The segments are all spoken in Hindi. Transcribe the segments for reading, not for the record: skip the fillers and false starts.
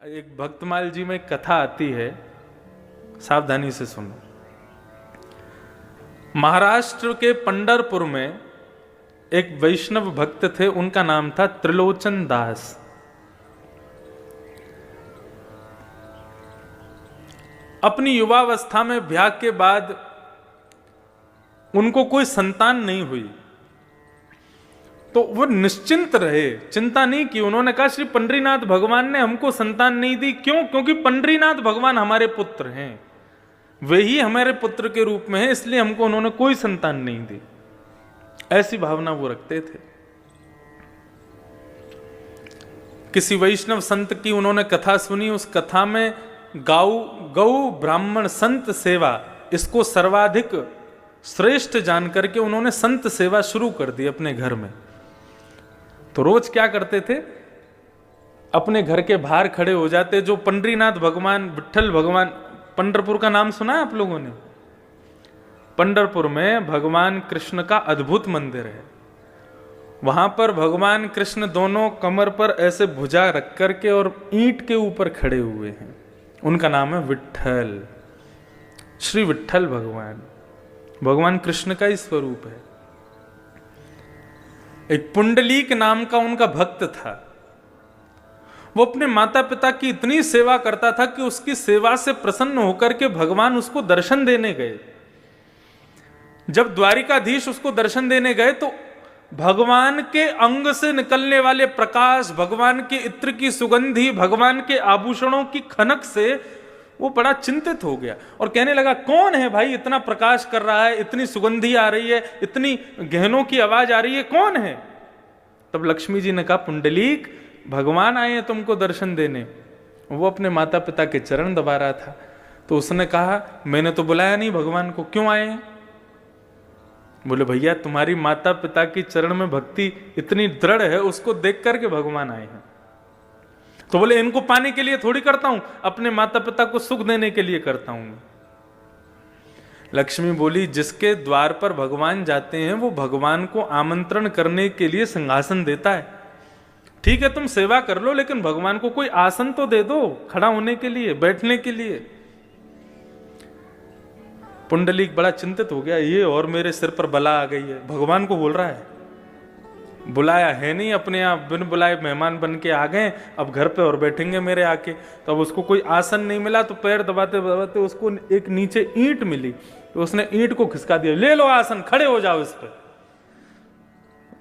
एक भक्तमाल जी में कथा आती है, सावधानी से सुनो। महाराष्ट्र के पंढरपुर में एक वैष्णव भक्त थे, उनका नाम था त्रिलोचन दास। अपनी युवावस्था में ब्याह के बाद उनको कोई संतान नहीं हुई, तो वो निश्चिंत रहे, चिंता नहीं की। उन्होंने कहा श्री पंडरीनाथ भगवान ने हमको संतान नहीं दी, क्यों? क्योंकि पंडरीनाथ भगवान हमारे पुत्र हैं, वे ही हमारे पुत्र के रूप में हैं, इसलिए हमको उन्होंने कोई संतान नहीं दी। ऐसी भावना वो रखते थे। किसी वैष्णव संत की उन्होंने कथा सुनी, उस कथा में गौ ब्राह्मण संत सेवा, इसको सर्वाधिक श्रेष्ठ जान करके उन्होंने संत सेवा शुरू कर दी अपने घर में। तो रोज क्या करते थे, अपने घर के बाहर खड़े हो जाते। जो पंडरीनाथ भगवान, विट्ठल भगवान, पंढरपुर का नाम सुना है आप लोगों ने? पंढरपुर में भगवान कृष्ण का अद्भुत मंदिर है। वहां पर भगवान कृष्ण दोनों कमर पर ऐसे भुजा रख करके और ईंट के ऊपर खड़े हुए हैं। उनका नाम है विट्ठल, श्री विट्ठल भगवान। भगवान कृष्ण का ही स्वरूप है। एक पुंडलीक नाम का उनका भक्त था। वो अपने माता पिता की इतनी सेवा करता था कि उसकी सेवा से प्रसन्न होकर के भगवान उसको दर्शन देने गए। जब द्वारिकाधीश उसको दर्शन देने गए तो भगवान के अंग से निकलने वाले प्रकाश, भगवान के इत्र की सुगंधी, भगवान के आभूषणों की खनक से वो बड़ा चिंतित हो गया और कहने लगा, कौन है भाई इतना प्रकाश कर रहा है, इतनी सुगंधी आ रही है, इतनी गहनों की आवाज आ रही है, कौन है? तब लक्ष्मी जी ने कहा, पुंडलीक भगवान आए हैं तुमको दर्शन देने। वो अपने माता पिता के चरण दबा रहा था। तो उसने कहा, मैंने तो बुलाया नहीं भगवान को, क्यों आए हैं? बोले, भैया तुम्हारी माता पिता की चरण में भक्ति इतनी दृढ़ है, उसको देख करके भगवान आए हैं। तो बोले, इनको पाने के लिए थोड़ी करता हूं, अपने माता पिता को सुख देने के लिए करता हूं। लक्ष्मी बोली, जिसके द्वार पर भगवान जाते हैं वो भगवान को आमंत्रण करने के लिए सिंहासन देता है। ठीक है तुम सेवा कर लो, लेकिन भगवान को कोई आसन तो दे दो खड़ा होने के लिए, बैठने के लिए। पुंडलीक बड़ा चिंतित हो गया, ये और मेरे सिर पर बला आ गई है। भगवान को बोल रहा है, बुलाया है नहीं, अपने आप बिन बुलाए मेहमान बन के आ गए, अब घर पे और बैठेंगे मेरे आके। तो अब उसको कोई आसन नहीं मिला, तो पैर दबाते दबाते उसको एक नीचे ईंट मिली, तो उसने ईंट को खिसका दिया, ले लो आसन, खड़े हो जाओ इस पर।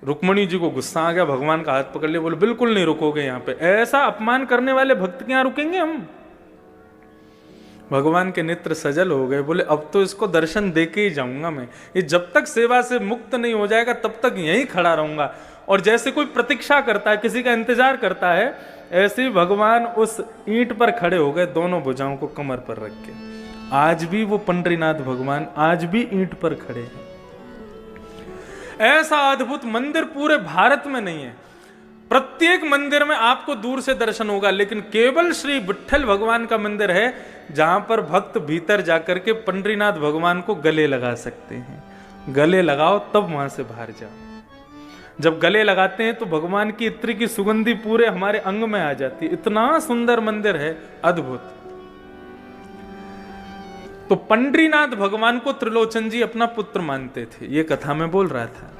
रुक्मणी जी को गुस्सा आ गया, भगवान का हाथ पकड़ लिया, बोले बिल्कुल नहीं रुकोगे यहाँ पे, ऐसा अपमान करने वाले भक्त के यहाँ रुकेंगे हम? भगवान के नेत्र सजल हो गए, बोले अब तो इसको दर्शन दे के ही जाऊंगा मैं, ये जब तक सेवा से मुक्त नहीं हो जाएगा तब तक यहीं खड़ा रहूंगा। और जैसे कोई प्रतीक्षा करता है, किसी का इंतजार करता है, ऐसे ही भगवान उस ईंट पर खड़े हो गए, दोनों भुजाओं को कमर पर रख के। आज भी वो पंडरीनाथ भगवान आज भी ईंट पर खड़े हैं। ऐसा अद्भुत मंदिर पूरे भारत में नहीं है। प्रत्येक मंदिर में आपको दूर से दर्शन होगा, लेकिन केवल श्री विट्ठल भगवान का मंदिर है जहां पर भक्त भीतर जाकर के पंडरीनाथ भगवान को गले लगा सकते हैं। गले लगाओ तब वहां से बाहर जाओ। जब गले लगाते हैं तो भगवान की इत्र की सुगंधी पूरे हमारे अंग में आ जाती है। इतना सुंदर मंदिर है, अद्भुत। तो पंडरीनाथ भगवान को त्रिलोचन जी अपना पुत्र मानते थे, ये कथा में बोल रहा था।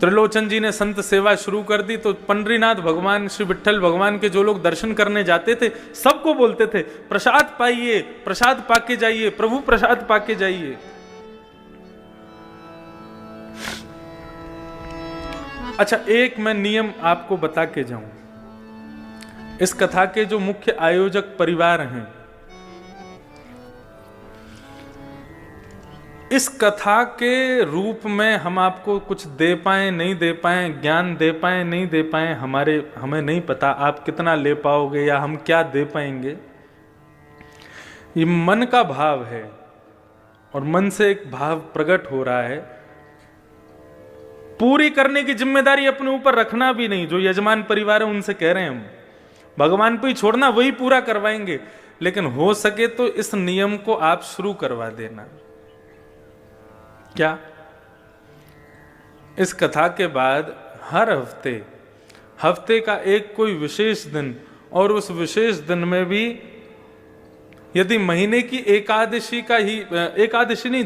त्रिलोचन जी ने संत सेवा शुरू कर दी, तो पंडरीनाथ भगवान, श्री विट्ठल भगवान के जो लोग दर्शन करने जाते थे सबको बोलते थे, प्रसाद पाइए, प्रसाद पाके जाइए, प्रभु प्रसाद पाके जाइए। अच्छा, एक मैं नियम आपको बता के जाऊं। इस कथा के जो मुख्य आयोजक परिवार हैं, इस कथा के रूप में हम आपको कुछ दे पाए नहीं दे पाए, ज्ञान दे पाए नहीं दे पाए, हमें नहीं पता आप कितना ले पाओगे या हम क्या दे पाएंगे। ये मन का भाव है और मन से एक भाव प्रकट हो रहा है। पूरी करने की जिम्मेदारी अपने ऊपर रखना भी नहीं। जो यजमान परिवार है उनसे कह रहे हैं हम भगवान पे ही छोड़ना, वही पूरा करवाएंगे, लेकिन हो सके तो इस नियम को आप शुरू करवा देना। क्या? इस कथा के बाद हर हफ्ते का एक कोई विशेष दिन, और उस विशेष दिन में भी यदि महीने की एकादशी का ही, एकादशी नहीं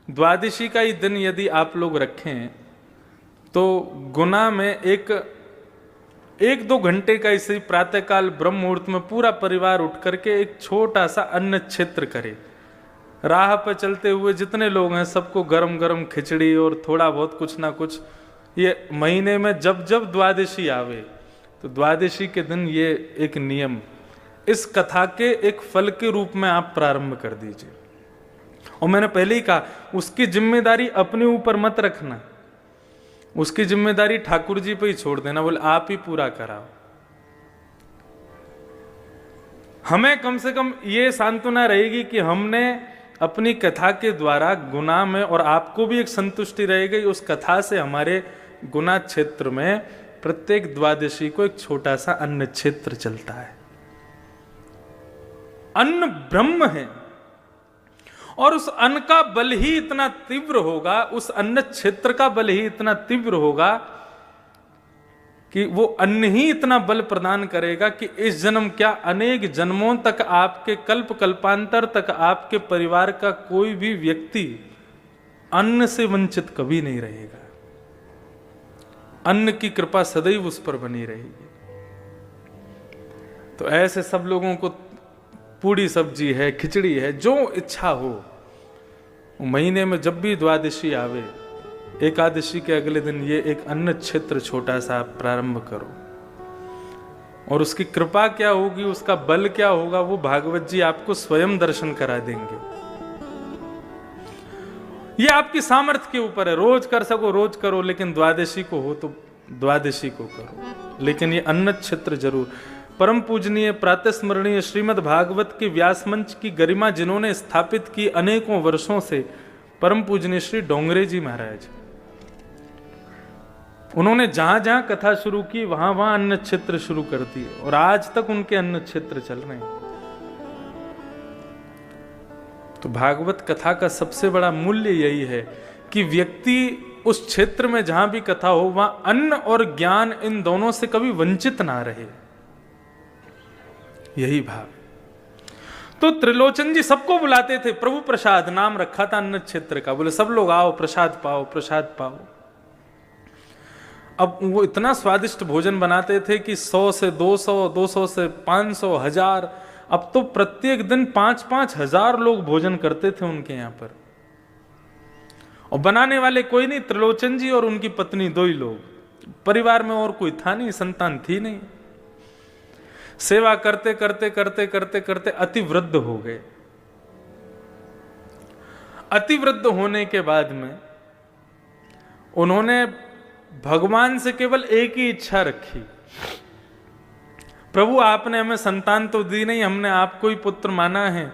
द्वादशी का ही दिन यदि आप लोग रखें तो गुना में एक दो घंटे का इसे प्रातःकाल ब्रह्म मुहूर्त में पूरा परिवार उठ करके एक छोटा सा अन्न क्षेत्र करे। राह पर चलते हुए जितने लोग हैं सबको गरम गरम खिचड़ी और थोड़ा बहुत कुछ ना कुछ, ये महीने में जब जब द्वादशी आवे तो द्वादशी के दिन ये एक नियम इस कथा के एक फल के रूप में आप प्रारंभ कर दीजिए। और मैंने पहले ही कहा उसकी जिम्मेदारी अपने ऊपर मत रखना, उसकी जिम्मेदारी ठाकुर जी पे ही छोड़ देना, बोले आप ही पूरा कराओ। हमें कम से कम ये सांत्वना रहेगी कि हमने अपनी कथा के द्वारा गुना में, और आपको भी एक संतुष्टि रहेगी उस कथा से हमारे गुना क्षेत्र में प्रत्येक द्वादशी को एक छोटा सा अन्न क्षेत्र चलता है। अन्न ब्रह्म है और उस अन्न का बल ही इतना तीव्र होगा, उस अन्न क्षेत्र का बल ही इतना तीव्र होगा कि वो अन्न ही इतना बल प्रदान करेगा कि इस जन्म क्या अनेक जन्मों तक, आपके कल्प कल्पांतर तक आपके परिवार का कोई भी व्यक्ति अन्न से वंचित कभी नहीं रहेगा। अन्न की कृपा सदैव उस पर बनी रहेगी। तो ऐसे सब लोगों को पूड़ी सब्जी है, खिचड़ी है, जो इच्छा हो, महीने में जब भी द्वादशी आवे, एकादशी के अगले दिन ये एक अन्न क्षेत्र छोटा सा प्रारंभ करो। और उसकी कृपा क्या होगी, उसका बल क्या होगा, वो भागवत जी आपको स्वयं दर्शन करा देंगे। ये आपकी सामर्थ्य के ऊपर है, रोज कर सको रोज करो, लेकिन द्वादशी को हो तो द्वादशी को करो, लेकिन ये अन्न क्षेत्र जरूर। परम पूजनीय प्रातस्मरणीय श्रीमद् भागवत के व्यास मंच की गरिमा जिन्होंने स्थापित की अनेकों वर्षों से, परम पूजनीय श्री डोंगरे जी महाराज, उन्होंने जहां जहां कथा शुरू की वहां वहां अन्न क्षेत्र शुरू कर दिए और आज तक उनके अन्न क्षेत्र चल रहे हैं। तो भागवत कथा का सबसे बड़ा मूल्य यही है कि व्यक्ति उस क्षेत्र में जहां भी कथा हो वहां अन्न और ज्ञान इन दोनों से कभी वंचित ना रहे, यही भाव। तो त्रिलोचन जी सबको बुलाते थे, प्रभु प्रसाद नाम रखा था अन्न क्षेत्र का, बोले सब लोग आओ प्रसाद पाओ प्रसाद पाओ। अब वो इतना स्वादिष्ट भोजन बनाते थे कि 100 से 200, 200 से 500, 1000, अब तो प्रत्येक दिन 5-5 हजार लोग भोजन करते थे उनके यहां पर। और बनाने वाले कोई नहीं, त्रिलोचन जी और उनकी पत्नी, दो ही लोग, परिवार में और कोई था नहीं, संतान थी नहीं। सेवा करते करते करते करते करते अति वृद्ध हो गए। अति वृद्ध होने के बाद में उन्होंने भगवान से केवल एक ही इच्छा रखी, प्रभु आपने हमें संतान तो दी नहीं, हमने आपको ही पुत्र माना है,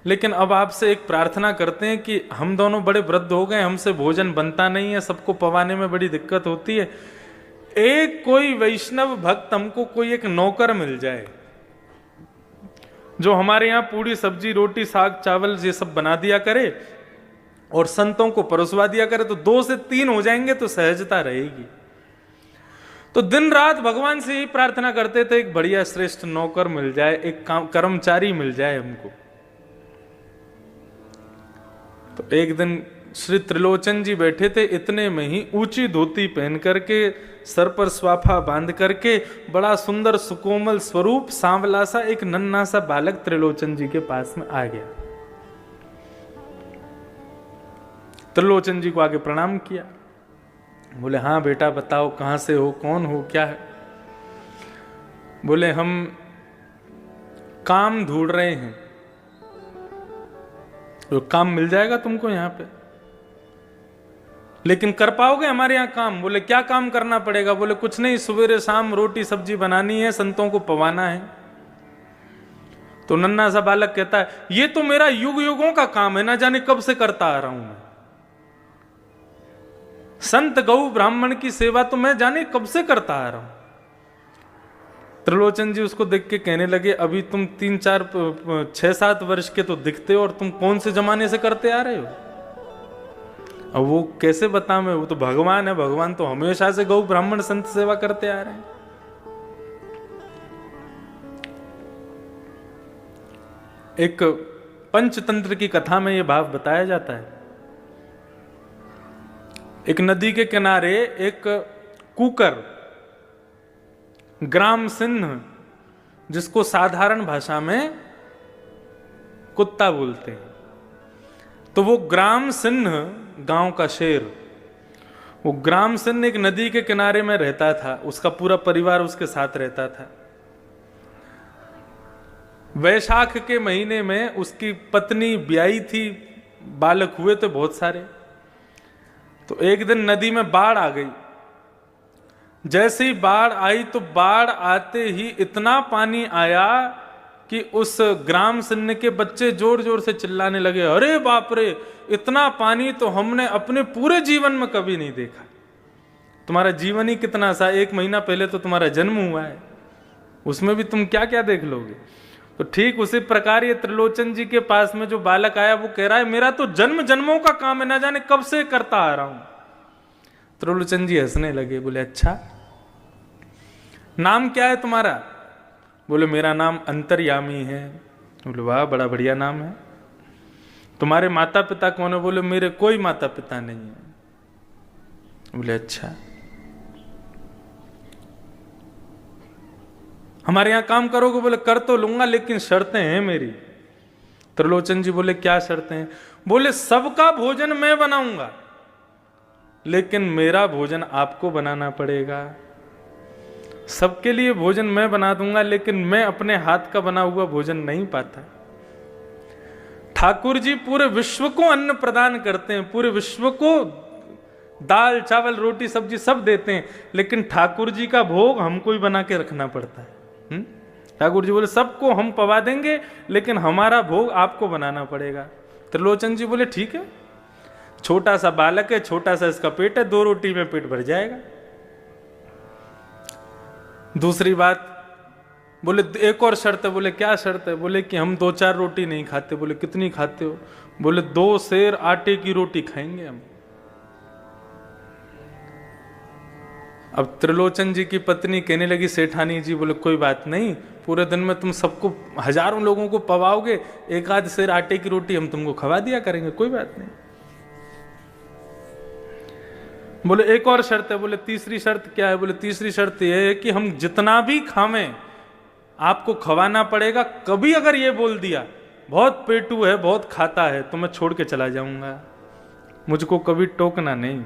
लेकिन अब आपसे एक प्रार्थना करते हैं कि हम दोनों बड़े वृद्ध हो गए, हमसे भोजन बनता नहीं है, सबको पवाने में बड़ी दिक्कत होती है, एक कोई वैष्णव भक्त हमको कोई एक नौकर मिल जाए जो हमारे यहां पूड़ी सब्जी रोटी साग चावल ये सब बना दिया करे और संतों को परोसवा दिया करे, तो 2 से 3 हो जाएंगे तो सहजता रहेगी। तो दिन रात भगवान से ही प्रार्थना करते थे एक बढ़िया श्रेष्ठ नौकर मिल जाए, एक कर्मचारी मिल जाए हमको। तो एक दिन श्री त्रिलोचन जी बैठे थे, इतने में ही ऊंची धोती पहन करके, सर पर स्वाफा बांध करके, बड़ा सुंदर सुकोमल स्वरूप सांवला सा एक नन्हा सा बालक त्रिलोचन जी के पास में आ गया। त्रिलोचन जी को आगे प्रणाम किया, बोले हाँ बेटा बताओ कहां से हो, कौन हो, क्या है? बोले हम काम ढूंढ रहे हैं, तो काम मिल जाएगा तुमको यहाँ पे, लेकिन कर पाओगे हमारे यहाँ काम? बोले क्या काम करना पड़ेगा? बोले कुछ नहीं, सवेरे शाम रोटी सब्जी बनानी है, संतों को पवाना है। तो नन्हा सा बालक कहता है ये तो मेरा युग युगों का काम है, ना जाने कब से करता आ रहा हूं मैं। संत गौ ब्राह्मण की सेवा तो मैं जाने कब से करता आ रहा हूं। त्रिलोचन जी उसको देख के कहने लगे अभी तुम 6-7 वर्ष के तो दिखते हो, और तुम कौन से जमाने से करते आ रहे हो? अब वो कैसे बता मैं, वो तो भगवान है, भगवान तो हमेशा से गौ ब्राह्मण संत सेवा करते आ रहे हैं। एक पंचतंत्र की कथा में यह भाव बताया जाता है। एक नदी के किनारे एक कुकर, ग्राम सिंह, जिसको साधारण भाषा में कुत्ता बोलते हैं, तो वो ग्राम सिंह गांव का शेर, वो ग्राम सिंह एक नदी के किनारे में रहता था, उसका पूरा परिवार उसके साथ रहता था। वैशाख के महीने में उसकी पत्नी ब्याई थी, बालक हुए थे बहुत सारे। तो एक दिन नदी में बाढ़ आ गई। जैसे ही बाढ़ आई तो बाढ़ आते ही इतना पानी आया कि उस ग्राम सिंह के बच्चे जोर जोर से चिल्लाने लगे, अरे बाप रे, इतना पानी तो हमने अपने पूरे जीवन में कभी नहीं देखा। तुम्हारा जीवन ही कितना सा, 1 महीना पहले तो तुम्हारा जन्म हुआ है, उसमें भी तुम क्या क्या देख लोगे। तो ठीक उसी प्रकार ये त्रिलोचन जी के पास में जो बालक आया वो कह रहा है मेरा तो जन्म जन्मों का काम है, ना जाने कब से करता आ रहा हूं। त्रिलोचन जी हंसने लगे, बोले अच्छा नाम क्या है तुम्हारा? बोले मेरा नाम अंतर्यामी है। बोले वाह, बड़ा बढ़िया नाम है। तुम्हारे माता पिता कौन है? बोले मेरे कोई माता पिता नहीं है। बोले अच्छा, हमारे यहां काम करोगे? बोले कर तो लूंगा, लेकिन शर्तें हैं मेरी। त्रिलोचन जी बोले क्या शर्तें हैं? बोले सबका भोजन मैं बनाऊंगा, लेकिन मेरा भोजन आपको बनाना पड़ेगा। सबके लिए भोजन मैं बना दूंगा, लेकिन मैं अपने हाथ का बना हुआ भोजन नहीं पाता। ठाकुर जी पूरे विश्व को अन्न प्रदान करते हैं, पूरे विश्व को दाल चावल रोटी सब्जी सब देते हैं, लेकिन ठाकुर जी का भोग हमको ही बना के रखना पड़ता है। ठाकुर जी बोले सबको हम पवा देंगे, लेकिन हमारा भोग आपको बनाना पड़ेगा। त्रिलोचन जी बोले ठीक है, छोटा सा बालक है, छोटा सा इसका पेट है, 2 रोटी में पेट भर जाएगा। दूसरी बात, बोले एक और शर्त है। बोले क्या शर्त है? बोले कि हम 2-4 रोटी नहीं खाते। बोले कितनी खाते हो? बोले 2 सेर आटे की रोटी खाएंगे हम। अब त्रिलोचन जी की पत्नी कहने लगी सेठानी जी, बोले कोई बात नहीं, पूरे दिन में तुम सबको हजारों लोगों को पवाओगे, 1-8 सेर आटे की रोटी हम तुमको खवा दिया करेंगे, कोई बात नहीं। बोले एक और शर्त है। बोले तीसरी शर्त क्या है? बोले तीसरी शर्त यह है कि हम जितना भी खावें आपको खवाना पड़ेगा। कभी अगर ये बोल दिया बहुत पेटू है, बहुत खाता है, तो मैं छोड़ के चला जाऊंगा, मुझको कभी टोकना नहीं।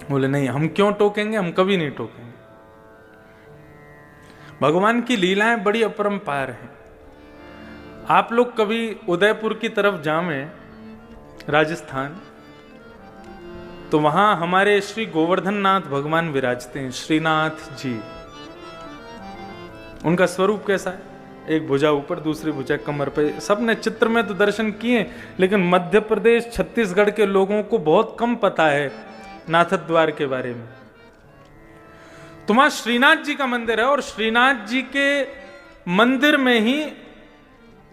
बोले नहीं, हम क्यों टोकेंगे, हम कभी नहीं टोकेंगे। भगवान की लीलाएं बड़ी अपरंपार हैं। आप लोग कभी उदयपुर की तरफ जावें, राजस्थान, तो वहां हमारे श्री गोवर्धन नाथ भगवान विराजते हैं, श्रीनाथ जी। उनका स्वरूप कैसा है? एक भुजा ऊपर, दूसरी भुजा कमर पे। सबने चित्र में तो दर्शन किए, लेकिन मध्य प्रदेश छत्तीसगढ़ के लोगों को बहुत कम पता है नाथ द्वार के बारे में। तो वहां श्रीनाथ जी का मंदिर है, और श्रीनाथ जी के मंदिर में ही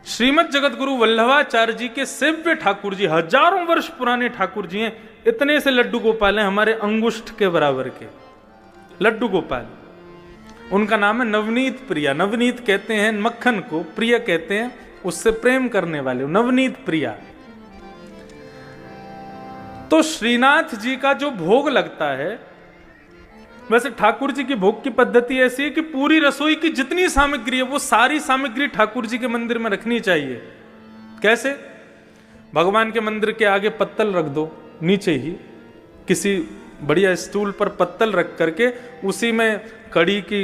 श्रीमद जगत गुरु वल्लभाचार्य जी के सेव्य ठाकुर जी, हजारों वर्ष पुराने ठाकुर जी हैं। इतने से लड्डू गोपाल हैं, हमारे अंगुष्ठ के बराबर के लड्डू गोपाल। उनका नाम है नवनीत प्रिया। नवनीत कहते हैं मक्खन को, प्रिय कहते हैं उससे प्रेम करने वाले, नवनीत प्रिया। तो श्रीनाथ जी का जो भोग लगता है, वैसे ठाकुर जी की भोग की पद्धति ऐसी है कि पूरी रसोई की जितनी सामग्री है वो सारी सामग्री ठाकुर जी के मंदिर में रखनी चाहिए। कैसे? भगवान के मंदिर के आगे पत्तल रख दो, नीचे ही किसी बढ़िया स्टूल पर पत्तल रख करके उसी में कड़ी की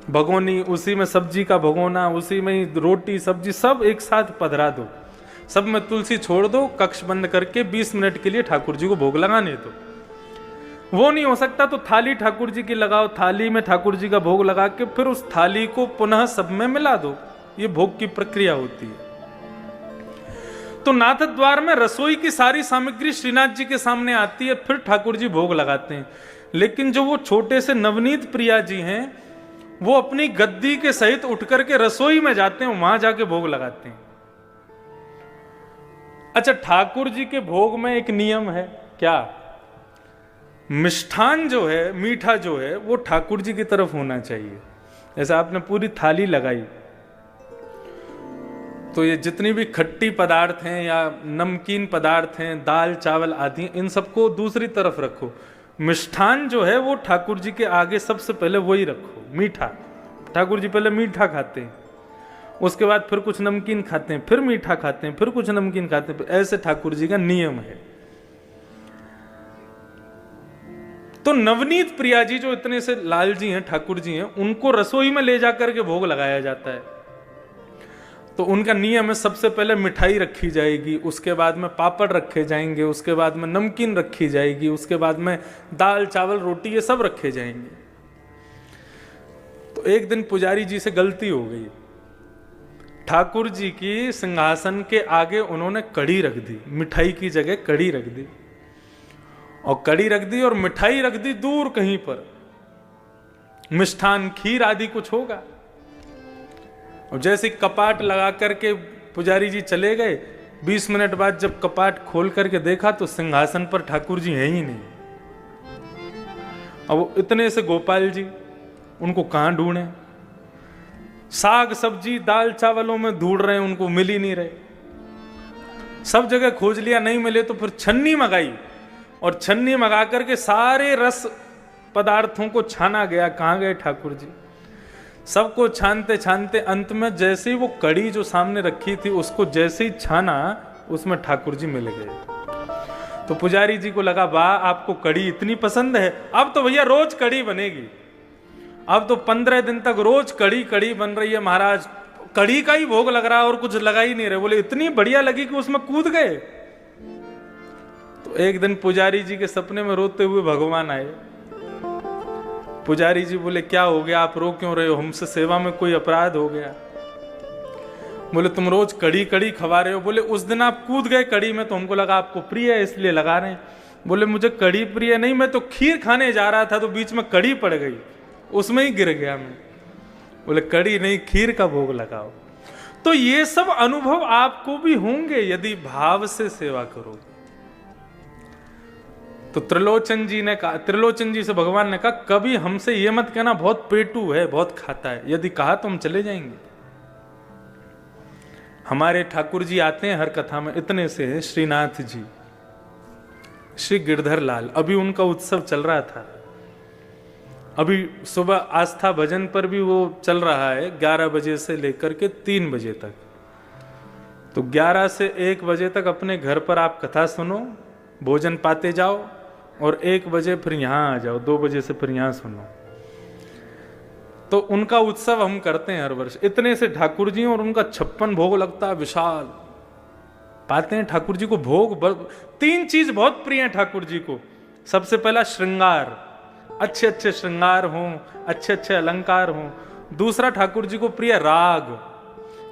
भगोनी, उसी में सब्जी का भगोना, उसी में ही रोटी सब्जी सब एक साथ पधरा दो, सब में तुलसी छोड़ दो, कक्ष बंद करके 20 मिनट के लिए ठाकुर जी को भोग लगाने दो। वो नहीं हो सकता तो थाली ठाकुर जी की लगाओ, थाली में ठाकुर जी का भोग लगा के फिर उस थाली को पुनः सब में मिला दो। ये भोग की प्रक्रिया होती है। तो नाथ द्वार में रसोई की सारी सामग्री श्रीनाथ जी के सामने आती है, फिर ठाकुर जी भोग लगाते हैं। लेकिन जो वो छोटे से नवनीत प्रिया जी हैं, वो अपनी गद्दी के सहित उठ करके रसोई में जाते हैं, वहां जाके भोग लगाते हैं। अच्छा, ठाकुर जी के भोग में एक नियम है, क्या? मिष्ठान जो है, मीठा जो है, वो ठाकुर जी की तरफ होना चाहिए। जैसे आपने पूरी थाली लगाई तो ये जितनी भी खट्टी पदार्थ हैं या नमकीन पदार्थ हैं, दाल चावल आदि, इन सबको दूसरी तरफ रखो। मिष्ठान जो है वो ठाकुर जी के आगे सबसे पहले वही रखो। मीठा, ठाकुर जी पहले मीठा खाते हैं, उसके बाद फिर कुछ नमकीन खाते हैं, फिर मीठा खाते हैं, फिर कुछ नमकीन खाते हैं। ऐसे ठाकुर जी का नियम है। तो नवनीत प्रिया जी जो इतने से लाल जी हैं, ठाकुर जी हैं, उनको रसोई में ले जाकर के भोग लगाया जाता है। तो उनका नियम है, सबसे पहले मिठाई रखी जाएगी, उसके बाद में पापड़ रखे जाएंगे, उसके बाद में नमकीन रखी जाएगी, उसके बाद में दाल चावल रोटी ये सब रखे जाएंगे। तो एक दिन पुजारी जी से गलती हो गई, ठाकुर जी की सिंहासन के आगे उन्होंने कड़ी रख दी, मिठाई की जगह कड़ी रख दी, और कड़ी रख दी और मिठाई रख दी दूर कहीं पर, मिष्ठान खीर आदि कुछ होगा। और जैसे कपाट लगा करके पुजारी जी चले गए, 20 मिनट बाद जब कपाट खोल करके देखा तो सिंहासन पर ठाकुर जी हैं ही नहीं। अब इतने से गोपाल जी, उनको कहां ढूंढे? साग सब्जी दाल चावलों में ढूंढ रहे हैं, उनको मिल ही नहीं रहे। सब जगह खोज लिया, नहीं मिले तो फिर छन्नी मंगाई, और छन्नी मंगा करके सारे रस पदार्थों को छाना गया। कहां गए ठाकुर जी? सबको छानते छानते अंत में जैसे ही वो कड़ी जो सामने रखी थी उसको जैसे ही छाना, उसमें ठाकुर जी मिल गए। तो पुजारी जी को लगा, वाह आपको कड़ी इतनी पसंद है, अब तो भैया रोज कड़ी बनेगी। अब तो 15 दिन तक रोज कड़ी कड़ी बन रही है महाराज, कड़ी का ही भोग लग रहा है और कुछ लगा ही नहीं रहे। बोले इतनी बढ़िया लगी कि उसमें कूद गए। तो एक दिन पुजारी जी के सपने में रोते हुए भगवान आए। पुजारी जी बोले, क्या हो गया, आप रो क्यों रहे हो? हमसे सेवा में कोई अपराध हो गया? बोले तुम रोज कड़ी कड़ी खवा रहे हो। बोले उस दिन आप कूद गए कड़ी में तो हमको लगा आपको प्रिय है इसलिए लगा रहे हैं। बोले मुझे कड़ी प्रिय नहीं, मैं तो खीर खाने जा रहा था तो बीच में कड़ी पड़ गई, उसमें ही गिर गया मैं। बोले कड़ी नहीं, खीर का भोग लगाओ। तो ये सब अनुभव आपको भी होंगे यदि भाव से सेवा करोगे। तो त्रिलोचन जी ने कहा, त्रिलोचन जी से भगवान ने कहा, कभी हमसे ये मत कहना बहुत पेटू है, बहुत खाता है। यदि कहा तो हम चले जाएंगे। हमारे ठाकुर जी आते हैं हर कथा में, इतने से है श्रीनाथ जी, श्री गिरधर लाल, अभी उनका उत्सव चल रहा था। अभी सुबह आस्था भजन पर भी वो चल रहा है 11 बजे से लेकर के 3 बजे तक। तो 11 से 1 बजे तक अपने घर पर आप कथा सुनो, भोजन पाते जाओ, और 1 बजे फिर यहां आ जाओ, 2 बजे से फिर यहां सुनो। तो उनका उत्सव हम करते हैं हर वर्ष। इतने से ठाकुर जी और उनका 56 भोग लगता है, विशाल पाते हैं ठाकुर जी को भोग। 3 चीज बहुत प्रिय है ठाकुर जी को। सबसे पहला श्रृंगार, अच्छे अच्छे श्रृंगार हों, अच्छे अच्छे अलंकार हों। दूसरा ठाकुर जी को प्रिय राग,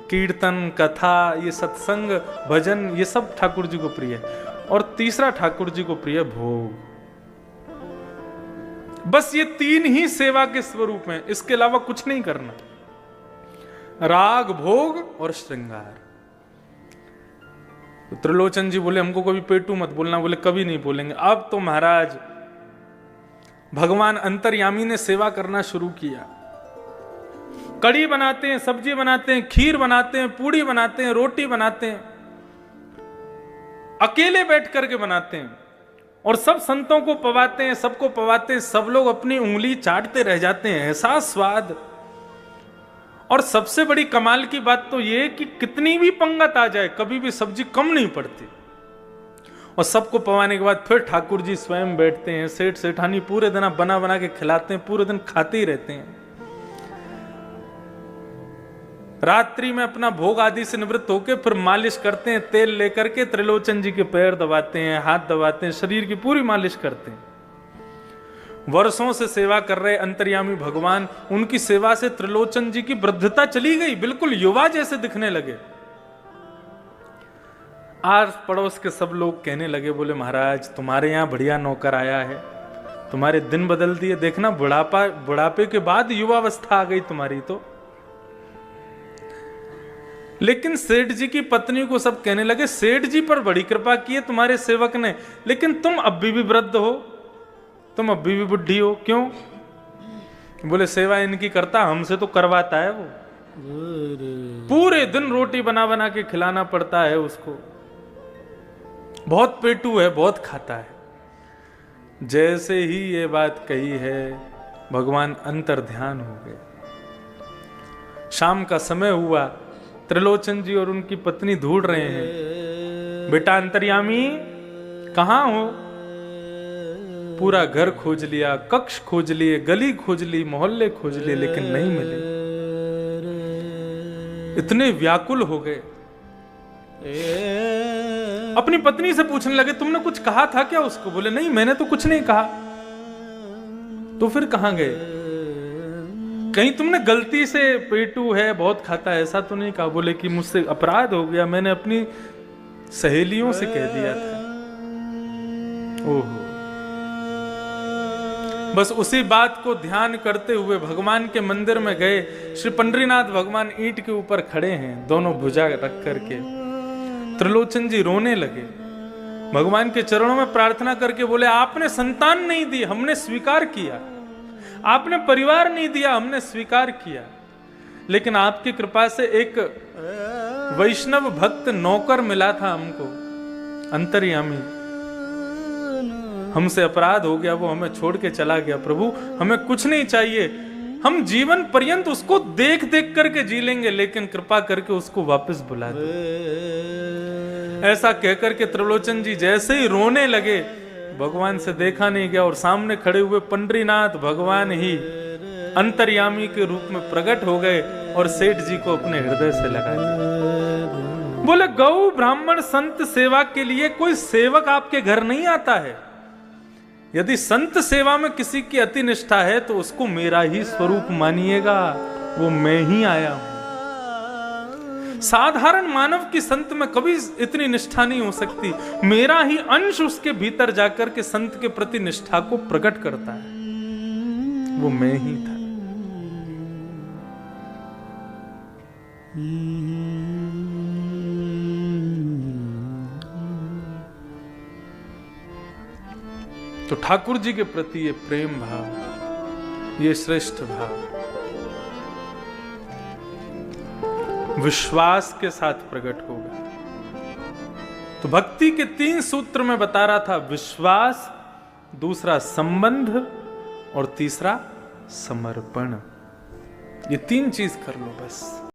कीर्तन कथा, ये सत्संग भजन, ये सब ठाकुर जी को प्रिय है। और तीसरा ठाकुर जी को प्रिय भोग। बस ये 3 ही सेवा के स्वरूप हैं, इसके अलावा कुछ नहीं करना। राग, भोग और श्रृंगार। तो त्रिलोचन जी बोले हमको कभी पेटू मत बोलना। बोले कभी नहीं बोलेंगे। अब तो महाराज भगवान अंतर्यामी ने सेवा करना शुरू किया। कड़ी बनाते हैं, सब्जी बनाते हैं, खीर बनाते हैं, पूड़ी बनाते हैं, रोटी बनाते हैं, अकेले बैठ करके बनाते हैं, और सब संतों को पवाते हैं, सबको पवाते हैं। सब लोग अपनी उंगली चाटते रह जाते हैं, ऐसा स्वाद। और सबसे बड़ी कमाल की बात तो यह कि कितनी भी पंगत आ जाए कभी भी सब्जी कम नहीं पड़ती। और सबको पवाने के बाद फिर ठाकुर जी स्वयं बैठते हैं, सेठ सेठानी पूरे दिन बना बना के खिलाते हैं, पूरे दिन खाते ही रहते हैं। रात्रि में अपना भोग आदि से निवृत्त होकर फिर मालिश करते हैं, तेल लेकर के त्रिलोचन जी के पैर दबाते हैं, हाथ दबाते हैं, शरीर की पूरी मालिश करते हैं। वर्षों से सेवा कर रहे अंतर्यामी भगवान, उनकी सेवा से त्रिलोचन जी की वृद्धता चली गई, बिल्कुल युवा जैसे दिखने लगे। आस पड़ोस के सब लोग कहने लगे, बोले महाराज तुम्हारे यहाँ बढ़िया नौकर आया है, तुम्हारे दिन बदल दिए, देखना बुढ़ापे के बाद युवावस्था आ गई तुम्हारी तो। लेकिन सेठ जी की पत्नी को सब कहने लगे, सेठ जी पर बड़ी कृपा की है तुम्हारे सेवक ने, लेकिन तुम अब भी वृद्ध हो, तुम अब भी बुढ़ी हो, क्यों? बोले सेवा इनकी करता, हमसे तो करवाता है वो, पूरे दिन रोटी बना बना के खिलाना पड़ता है उसको, बहुत पेटू है, बहुत खाता है। जैसे ही ये बात कही है भगवान अंतर ध्यान हो गए। शाम का समय हुआ, त्रिलोचन जी और उनकी पत्नी ढूंढ रहे हैं, बेटा अंतर्यामी कहां हो? पूरा घर खोज लिया, कक्ष खोज लिए, गली खोज ली, मोहल्ले खोज लिए, लेकिन नहीं मिले। इतने व्याकुल हो गए, अपनी पत्नी से पूछने लगे, तुमने कुछ कहा था क्या उसको? बोले नहीं, मैंने तो कुछ नहीं कहा। तो फिर कहां गए? कहीं तुमने गलती से पेटू है, बहुत खाता है, ऐसा तो नहीं कहा? बोले कि मुझसे अपराध हो गया, मैंने अपनी सहेलियों से कह दिया था। ओहो। बस उसी बात को ध्यान करते हुए भगवान के मंदिर में गए। श्री पंडरीनाथ भगवान ईंट के ऊपर खड़े हैं, दोनों भुजा रख करके। त्रिलोचन जी रोने लगे, भगवान के चरणों में प्रार्थना करके बोले, आपने संतान नहीं दी, हमने स्वीकार किया, आपने परिवार नहीं दिया, हमने स्वीकार किया, लेकिन आपकी कृपा से एक वैष्णव भक्त नौकर मिला था हमको, अंतर्यामी, हमसे अपराध हो गया, वो हमें छोड़ के चला गया। प्रभु हमें कुछ नहीं चाहिए, हम जीवन पर्यंत उसको देख देख करके जी लेंगे, लेकिन कृपा करके उसको वापस बुला दो। ऐसा कहकर के त्रिलोचन जी जैसे ही रोने लगे, भगवान से देखा नहीं गया और सामने खड़े हुए पंडरीनाथ भगवान ही अंतर्यामी के रूप में प्रकट हो गए और सेठ जी को अपने हृदय से लगा दिया। बोले गौ ब्राह्मण संत सेवा के लिए कोई सेवक आपके घर नहीं आता है। यदि संत सेवा में किसी की अति निष्ठा है तो उसको मेरा ही स्वरूप मानिएगा, वो मैं ही आया हूं। साधारण मानव की संत में कभी इतनी निष्ठा नहीं हो सकती, मेरा ही अंश उसके भीतर जाकर के संत के प्रति निष्ठा को प्रकट करता है, वो मैं ही था। तो ठाकुर जी के प्रति ये प्रेम भाव, ये श्रेष्ठ भाव विश्वास के साथ प्रकट होगा। तो भक्ति के 3 सूत्र में बता रहा था, विश्वास, दूसरा संबंध और तीसरा समर्पण। ये 3 चीज कर लो बस।